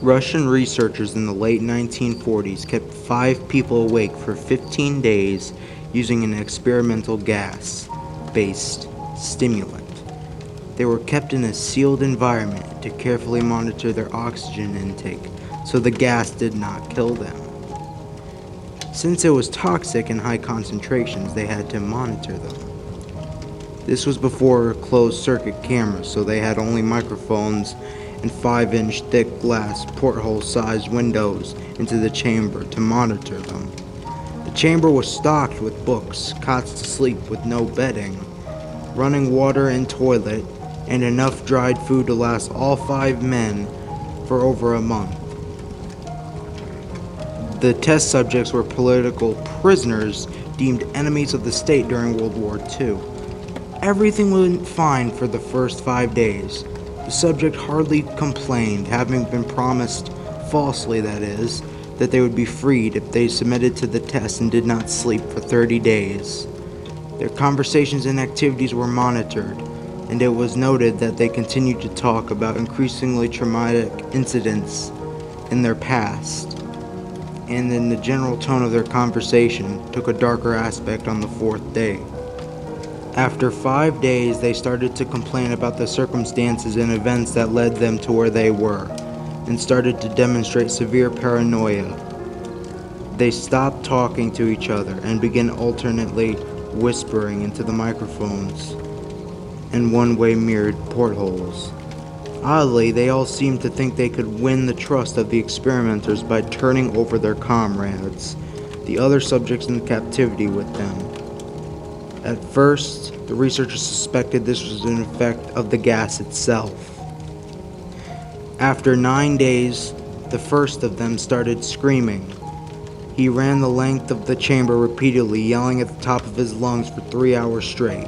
Russian researchers in the late 1940s kept 5 people awake for 15 days using an experimental gas-based stimulant. They were kept in a sealed environment to carefully monitor their oxygen intake so the gas did not kill them. Since it was toxic in high concentrations, they had to monitor them. This was before closed-circuit cameras, so they had only microphones and 5-inch thick glass porthole-sized windows into the chamber to monitor them. The chamber was stocked with books, cots to sleep with no bedding, running water and toilet, and enough dried food to last all 5 men for over a month. The test subjects were political prisoners deemed enemies of the state during World War II. Everything went fine for the first 5 days. The subject hardly complained, having been promised, falsely that is, that they would be freed if they submitted to the test and did not sleep for 30 days. Their conversations and activities were monitored, and it was noted that they continued to talk about increasingly traumatic incidents in their past, and then the general tone of their conversation took a darker aspect on the 4th day. After 5 days, they started to complain about the circumstances and events that led them to where they were, and started to demonstrate severe paranoia. They stopped talking to each other and began alternately whispering into the microphones and one-way mirrored portholes. Oddly, they all seemed to think they could win the trust of the experimenters by turning over their comrades, the other subjects in captivity, with them. At first, the researchers suspected this was an effect of the gas itself. After 9 days, the first of them started screaming. He ran the length of the chamber repeatedly, yelling at the top of his lungs for 3 hours straight.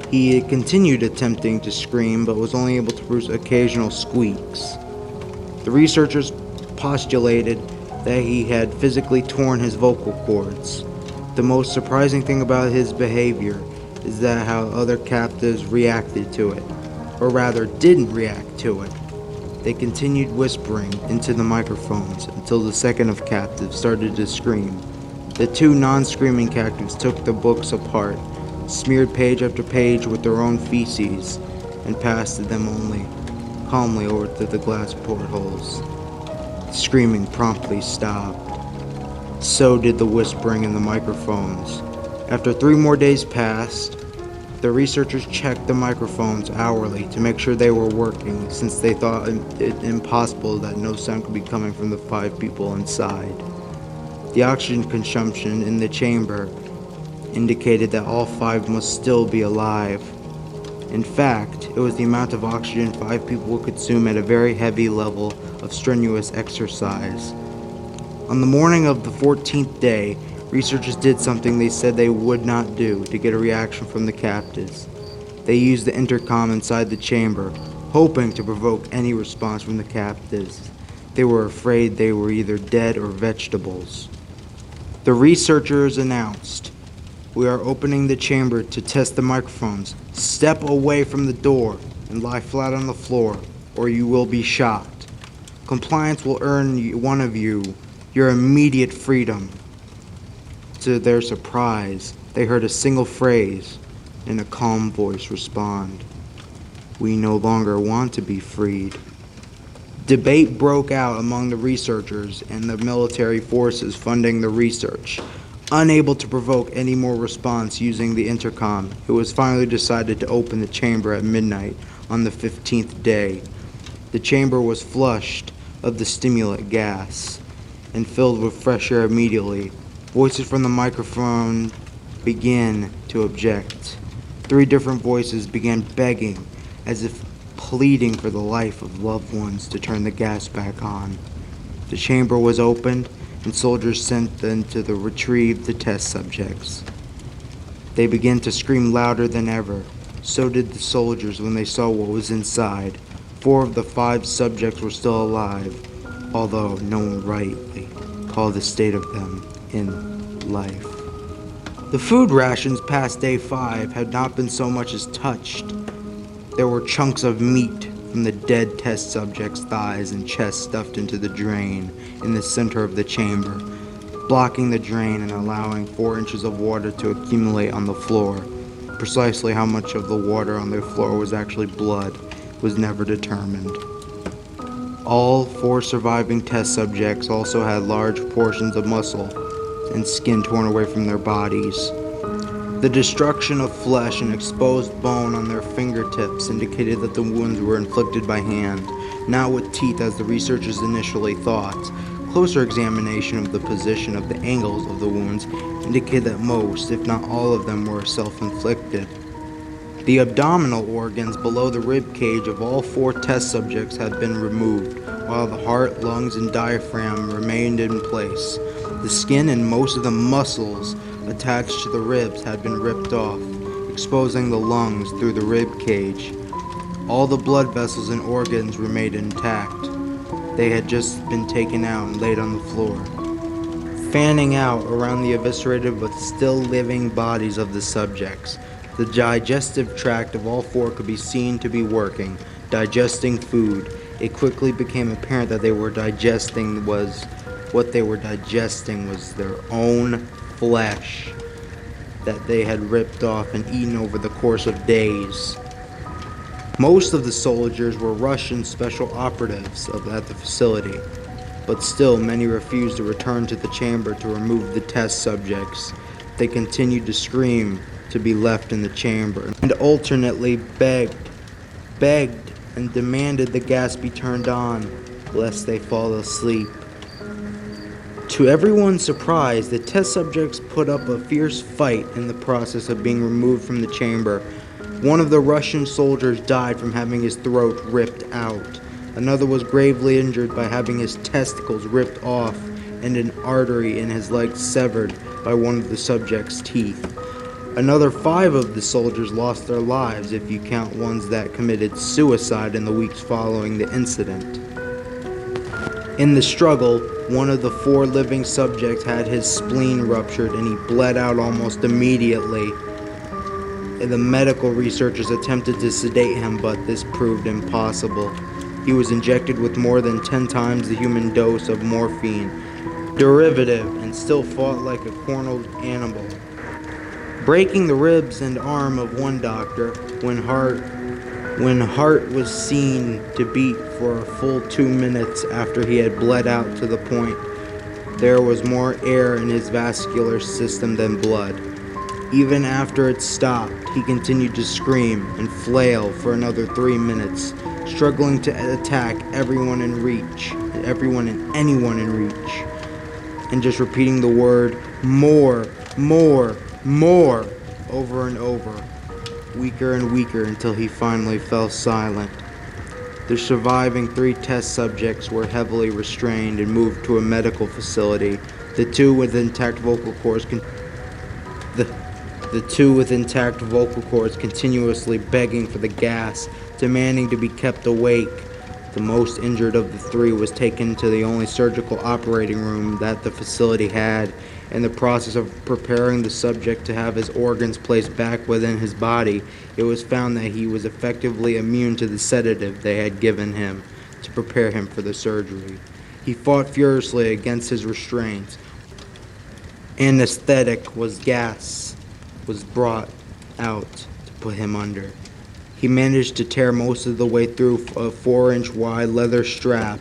He had continued attempting to scream, but was only able to produce occasional squeaks. The researchers postulated that he had physically torn his vocal cords. The most surprising thing about his behavior is that how other captives reacted to it, or rather didn't react to it. They continued whispering into the microphones until the second of captives started to scream. The 2 non-screaming captives took the books apart, smeared page after page with their own feces, and passed them only calmly over to the glass portholes. The screaming promptly stopped. So did the whispering in the microphones. After 3 more days passed, the researchers checked the microphones hourly to make sure they were working, since they thought it impossible that no sound could be coming from the 5 people inside. The oxygen consumption in the chamber indicated that all 5 must still be alive. In fact, it was the amount of oxygen 5 people would consume at a very heavy level of strenuous exercise. On the morning of the 14th day, researchers did something they said they would not do to get a reaction from the captives. They used the intercom inside the chamber, hoping to provoke any response from the captives. They were afraid they were either dead or vegetables. The researchers announced, "We are opening the chamber to test the microphones. Step away from the door and lie flat on the floor, or you will be shot. Compliance will earn one of you your immediate freedom." To their surprise, they heard a single phrase in a calm voice respond, "We no longer want to be freed." Debate broke out among the researchers and the military forces funding the research. Unable to provoke any more response using the intercom, it was finally decided to open the chamber at midnight on the 15th day. The chamber was flushed of the stimulant gas and filled with fresh air immediately. Voices from the microphone began to object. 3 different voices began begging, as if pleading for the life of loved ones, to turn the gas back on. The chamber was opened, and soldiers sent in to retrieve the test subjects. They began to scream louder than ever. So did the soldiers when they saw what was inside. 4 of the 5 subjects were still alive, although no one rightly called the state of them in life. The food rations past day 5 had not been so much as touched. There were chunks of meat, from the dead test subject's thighs and chest stuffed into the drain in the center of the chamber, blocking the drain and allowing 4 inches of water to accumulate on the floor. Precisely how much of the water on the floor was actually blood was never determined. All 4 surviving test subjects also had large portions of muscle and skin torn away from their bodies. The destruction of flesh and exposed bone on their fingertips indicated that the wounds were inflicted by hand, not with teeth as the researchers initially thought. Closer examination of the position of the angles of the wounds indicated that most, if not all of them, were self-inflicted. The abdominal organs below the rib cage of all 4 test subjects had been removed, while the heart, lungs, and diaphragm remained in place. The skin and most of the muscles attached to the ribs had been ripped off, exposing the lungs through the rib cage. All the blood vessels and organs remained intact. They had just been taken out and laid on the floor. Fanning out around the eviscerated but still living bodies of the subjects, the digestive tract of all 4 could be seen to be working, digesting food. It quickly became apparent that what they were digesting was their own flesh that they had ripped off and eaten over the course of days. Most of the soldiers were Russian special operatives at the facility, but still many refused to return to the chamber to remove the test subjects. They continued to scream to be left in the chamber and alternately begged and demanded the gas be turned on lest they fall asleep. To everyone's surprise, the test subjects put up a fierce fight in the process of being removed from the chamber. One of the Russian soldiers died from having his throat ripped out. Another was gravely injured by having his testicles ripped off and an artery in his leg severed by one of the subject's teeth. Another 5 of the soldiers lost their lives, if you count ones that committed suicide in the weeks following the incident. In the struggle, one of the 4 living subjects had his spleen ruptured and he bled out almost immediately. The medical researchers attempted to sedate him, but this proved impossible. He was injected with more than 10 times the human dose of morphine, derivative, and still fought like a cornered animal, breaking the ribs and arm of one doctor. When heart was seen to beat for a full 2 minutes after he had bled out to the point there was more air in his vascular system than blood. Even after it stopped, he continued to scream and flail for another 3 minutes, struggling to attack everyone and anyone in reach, and just repeating the word more, over and over, weaker and weaker until he finally fell silent. The surviving 3 test subjects were heavily restrained and moved to a medical facility. The two with intact vocal cords continuously begging for the gas, demanding to be kept awake. The most injured of the 3 was taken to the only surgical operating room that the facility had. In the process of preparing the subject to have his organs placed back within his body, it was found that he was effectively immune to the sedative they had given him to prepare him for the surgery. He fought furiously against his restraints. Anesthetic gas was brought out to put him under. He managed to tear most of the way through a 4-inch wide leather strap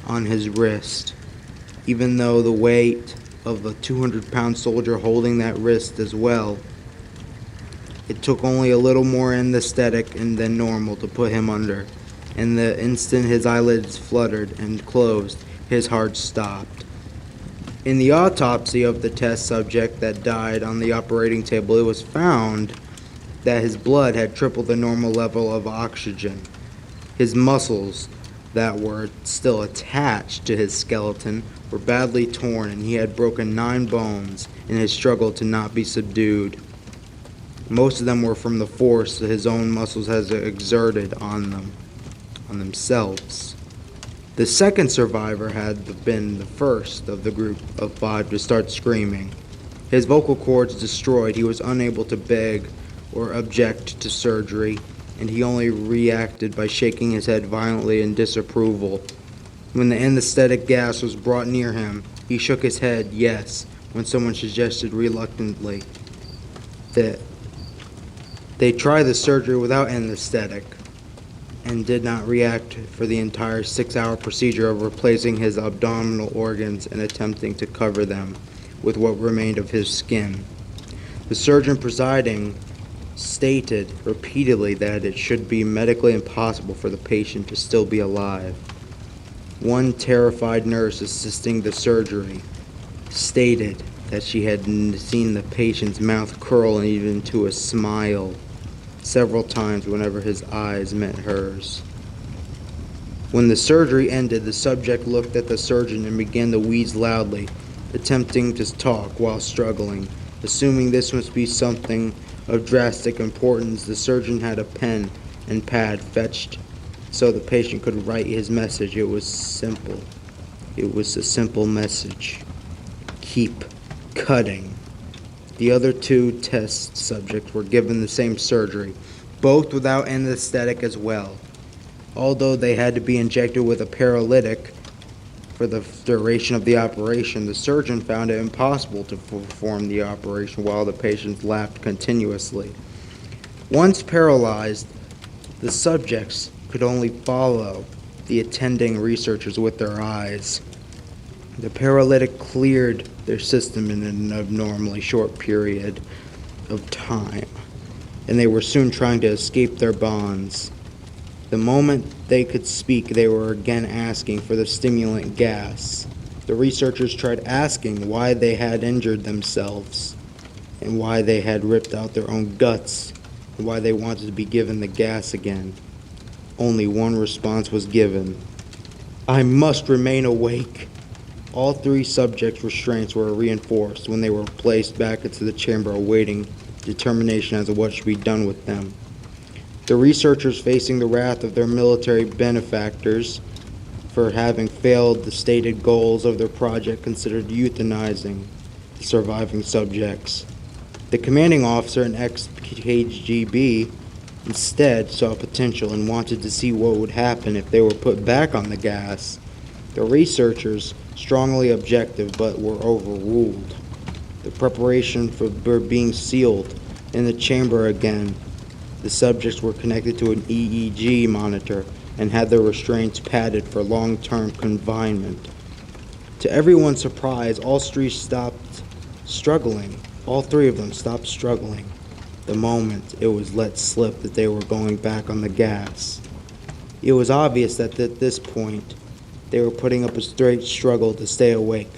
on his wrist, even though the weight of a 200-pound soldier holding that wrist as well. It took only a little more anesthetic than normal to put him under, and the instant his eyelids fluttered and closed, his heart stopped. In the autopsy of the test subject that died on the operating table, it was found that his blood had tripled the normal level of oxygen. His muscles that were still attached to his skeleton were badly torn, and he had broken 9 bones in his struggle to not be subdued. Most of them were from the force that his own muscles had exerted on themselves. The second survivor had been the first of the group of 5 to start screaming. His vocal cords destroyed, he was unable to beg or object to surgery. and he only reacted by shaking his head violently in disapproval. When the anesthetic gas was brought near him, he shook his head yes when someone suggested reluctantly that they try the surgery without anesthetic, and did not react for the entire 6-hour procedure of replacing his abdominal organs and attempting to cover them with what remained of his skin. The surgeon presiding stated repeatedly that it should be medically impossible for the patient to still be alive. One terrified nurse assisting the surgery stated that she had seen the patient's mouth curl even to a smile several times whenever his eyes met hers. When the surgery ended, the subject looked at the surgeon and began to wheeze loudly, attempting to talk while struggling. Assuming this must be something of drastic importance, the surgeon had a pen and pad fetched so the patient could write his message. It was simple. It was a simple message. Keep cutting. The other 2 test subjects were given the same surgery, both without anesthetic as well. Although they had to be injected with a paralytic for the duration of the operation, the surgeon found it impossible to perform the operation while the patients laughed continuously. Once paralyzed, the subjects could only follow the attending researchers with their eyes. The paralytic cleared their system in an abnormally short period of time, and they were soon trying to escape their bonds. The moment they could speak, they were again asking for the stimulant gas. The researchers tried asking why they had injured themselves, and why they had ripped out their own guts, and why they wanted to be given the gas again. Only one response was given: "I must remain awake." All 3 subjects' restraints were reinforced when they were placed back into the chamber awaiting determination as to what should be done with them. The researchers, facing the wrath of their military benefactors for having failed the stated goals of their project, considered euthanizing the surviving subjects. The commanding officer and ex-KGB instead saw potential and wanted to see what would happen if they were put back on the gas. The researchers strongly objected but were overruled. The preparation for being sealed in the chamber again. The subjects were connected to an EEG monitor and had their restraints padded for long-term confinement. To everyone's surprise, all 3 stopped struggling. All 3 of them stopped struggling the moment it was let slip that they were going back on the gas. It was obvious that at this point, they were putting up a straight struggle to stay awake.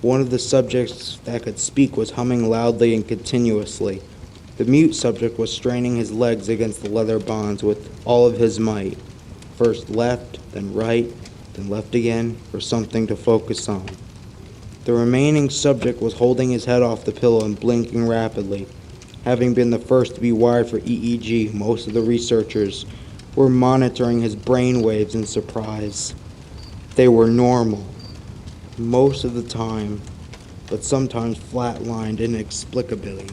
One of the subjects that could speak was humming loudly and continuously. The mute subject was straining his legs against the leather bonds with all of his might. First left, then right, then left again, for something to focus on. The remaining subject was holding his head off the pillow and blinking rapidly. Having been the first to be wired for EEG, most of the researchers were monitoring his brain waves in surprise. They were normal most of the time, but sometimes flatlined inexplicably.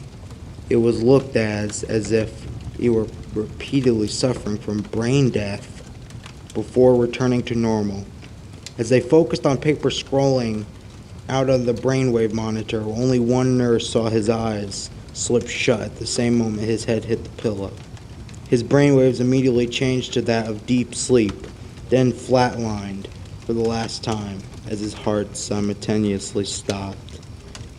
It was looked at as if he were repeatedly suffering from brain death before returning to normal. As they focused on paper scrolling out of the brainwave monitor, only one nurse saw his eyes slip shut at the same moment his head hit the pillow. His brainwaves immediately changed to that of deep sleep, then flatlined for the last time as his heart simultaneously stopped.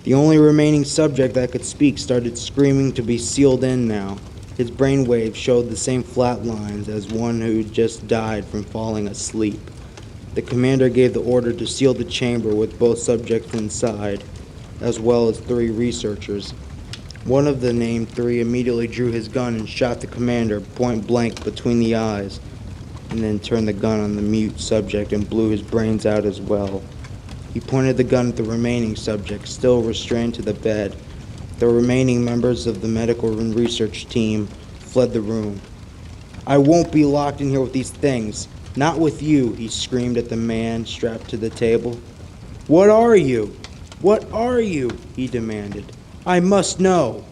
The only remaining subject that could speak started screaming to be sealed in now. His brainwaves showed the same flat lines as one who just died from falling asleep. The commander gave the order to seal the chamber with both subjects inside, as well as 3 researchers. One of the named 3 immediately drew his gun and shot the commander point blank between the eyes, and then turned the gun on the mute subject and blew his brains out as well. He pointed the gun at the remaining subject, still restrained to the bed. The remaining members of the medical and research team fled the room. "I won't be locked in here with these things. Not with you," he screamed at the man strapped to the table. "What are you? What are you?" he demanded. "I must know."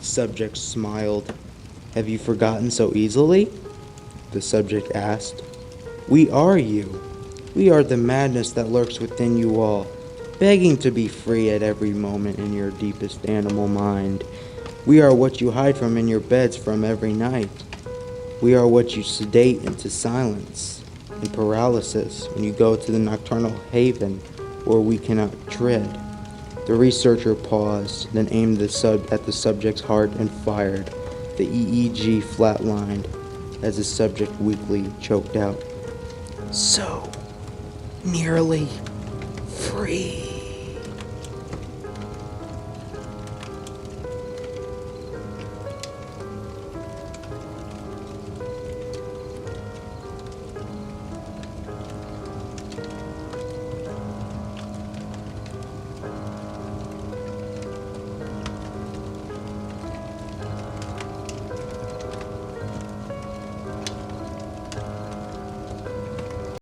The subject smiled. Have you forgotten so easily? The subject asked. We are you. We are the madness that lurks within you all, begging to be free at every moment in your deepest animal mind. We are what you hide from in your beds from every night. We are what you sedate into silence and paralysis when you go to the nocturnal haven where we cannot tread. The researcher paused, then aimed at the subject's heart and fired. The EEG flatlined as the subject weakly choked out. So nearly free.